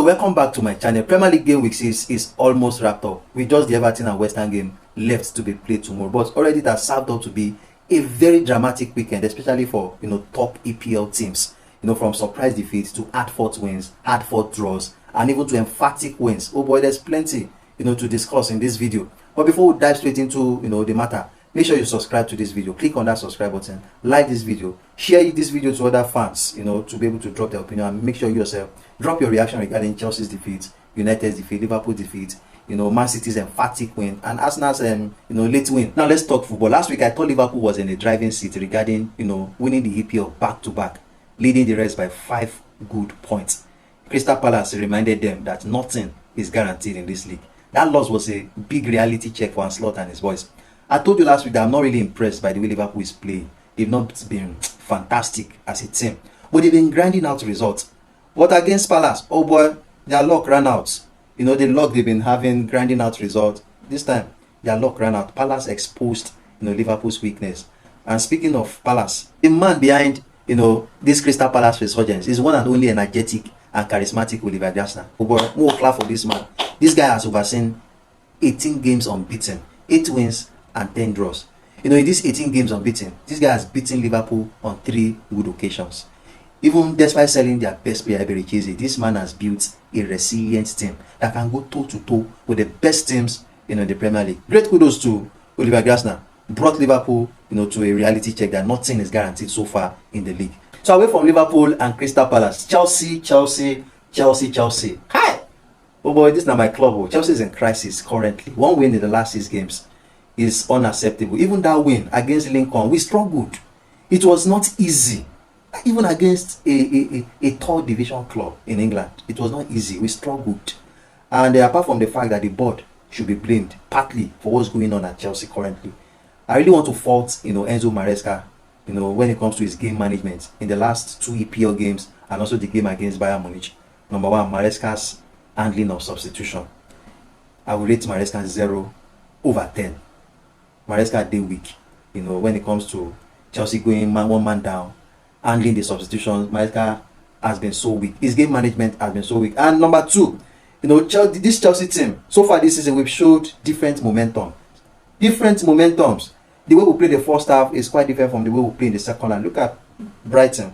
So welcome back to my channel. Premier League game week 6 is almost wrapped up with just the Everton and West Ham game left to be played tomorrow. But already it has served up to be a very dramatic weekend, especially for top EPL teams. From surprise defeats to hard-fought wins, hard-fought draws, and even to emphatic wins. Oh boy, there's plenty to discuss in this video. But before we dive straight into the matter, make sure you subscribe to this video. Click on that subscribe button, like this video, share this video to other fans, to be able to drop their opinion, and make sure you yourself drop your reaction regarding Chelsea's defeat, United's defeat, Liverpool's defeat, Man City's emphatic win, and Arsenal's late win. Now let's talk football. Last week I thought Liverpool was in the driving seat regarding winning the EPL back to back, leading the rest by 5 good points. Crystal Palace reminded them that nothing is guaranteed in this league. That loss was a big reality check for Ancelotti and his boys. I told you last week that I'm not really impressed by the way Liverpool is playing. They've not been fantastic as a team, but they've been grinding out results. But against Palace, oh boy, their luck ran out. The luck they've been having grinding out results. This time, their luck ran out. Palace exposed Liverpool's weakness. And speaking of Palace, the man behind this Crystal Palace resurgence is one and only energetic and charismatic Oliver Glasner. Oh boy, more clap for this man. This guy has overseen 18 games unbeaten, 8 wins and 10 draws. In these 18 games unbeaten, this guy has beaten Liverpool on 3 good occasions. Even despite selling their best player, Eberechi, this man has built a resilient team that can go toe-to-toe with the best teams in the Premier League. Great kudos to Oliver Glasner. Brought Liverpool to a reality check that nothing is guaranteed so far in the league. So away from Liverpool and Crystal Palace, Chelsea. Hi! Oh boy, this is not my club. Chelsea is in crisis currently. 1 win in the last 6 games is unacceptable. Even that win against Lincoln, we struggled. It was not easy. Even against a 3rd division club in England, it was not easy. We struggled. And apart from the fact that the board should be blamed partly for what's going on at Chelsea currently, I really want to fault Enzo Maresca when it comes to his game management in the last 2 EPL games and also the game against Bayern Munich. Number 1, Maresca's handling of substitution. I will rate Maresca 0 over 10. Maresca did weak when it comes to Chelsea going one man down, handling the substitutions. Maresca has been so weak. His game management has been so weak. And number 2, this Chelsea team, so far this season, we've showed different momentum. Different momentums. The way we play the first half is quite different from the way we play in the second half. Look at Brighton.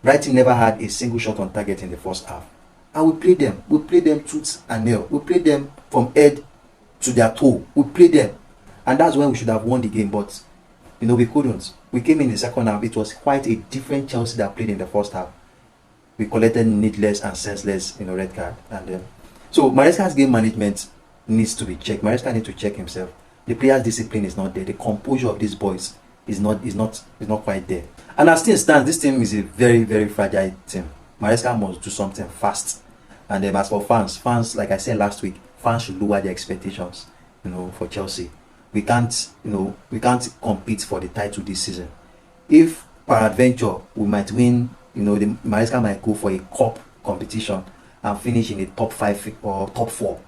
Brighton never had a single shot on target in the first half. And we played them. We played them tooth and nail. We played them from head to their toe. We played them. And that's when we should have won the game. But, we couldn't. We came in the second half. It was quite a different Chelsea that played in the first half. We collected needless and senseless, red card. And so Maresca's game management needs to be checked. Maresca needs to check himself. The players' discipline is not there. The composure of these boys is not quite there. And as things stand, this team is a very, very fragile team. Maresca must do something fast. And as for fans, like I said last week, fans should lower their expectations, for Chelsea. We can't compete for the title this season. If peradventure we might win, the Maresca might go for a cup competition and finish in the top 5 or top 4.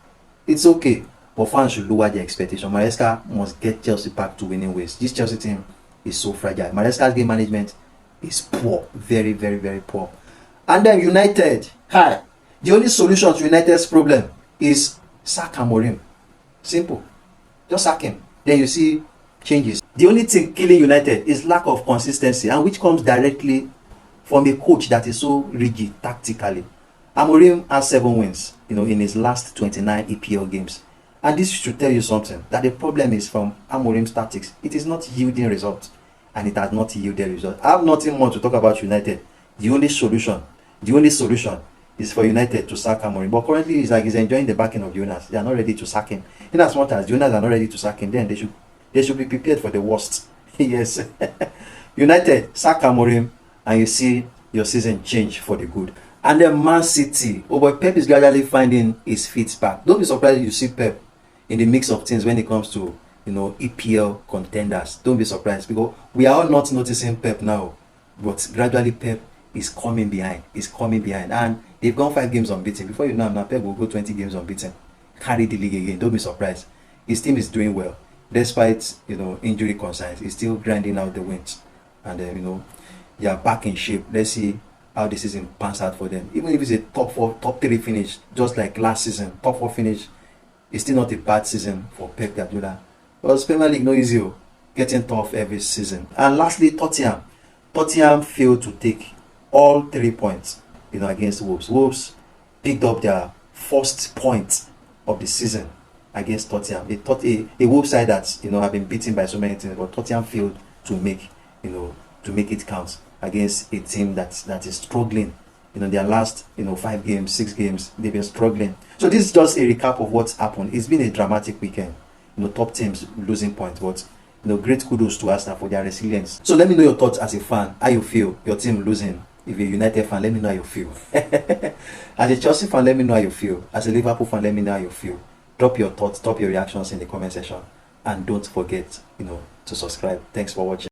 It's okay, but fans should lower their expectation. Maresca must get Chelsea back to winning ways. This Chelsea team is so fragile. Maresca's game management is poor, very, very, very poor. And then United, the only solution to United's problem is sack Amorim. Simple. Just sack him. Then you see changes. The only thing killing United is lack of consistency, and which comes directly from a coach that is so rigid tactically. Amorim has 7 wins, in his last 29 EPL games. And this should tell you something, that the problem is from Amorim's tactics. It is not yielding results, and it has not yielded results. I have nothing more to talk about United. The only solution is for United to sack Amorim. But currently, he's enjoying the backing of the owners. They are not ready to sack him. In as much as the owners are not ready to sack him, then they should be prepared for the worst. Yes. United, sack Amorim, and you see your season change for the good. And then Man City. Oh boy, Pep is gradually finding his feet back. Don't be surprised if you see Pep in the mix of things when it comes to EPL contenders. Don't be surprised, because we are all not noticing Pep now, but gradually Pep is coming behind. And they've gone 5 games unbeaten. Before you know, now Pep will go 20 games unbeaten, carry the league again. Don't be surprised. His team is doing well despite injury concerns. He's still grinding out the wins, and they are back in shape. Let's see how the season pans out for them. Even if it's a top 4, top 3 finish, just like last season, top 4 finish, it's still not a bad season for Pep Guardiola. Because Premier League no easy, getting tough every season. And lastly, Tottenham. Tottenham failed to take all 3 points, against Wolves. Wolves picked up their first point of the season against Tottenham. A Wolves side that have been beaten by so many teams, but Tottenham failed to make it count against a team that is struggling. Their last 5 games, 6 games, they've been struggling. So this is just a recap of what's happened. It's been a dramatic weekend. Top teams losing points, but great kudos to Arsenal for their resilience. So let me know your thoughts as a fan. How you feel your team losing? If you're a United fan, let me know how you feel. As a Chelsea fan, let me know how you feel. As a Liverpool fan, let me know how you feel. Drop your thoughts, drop your reactions in the comment section, and don't forget, to subscribe. Thanks for watching.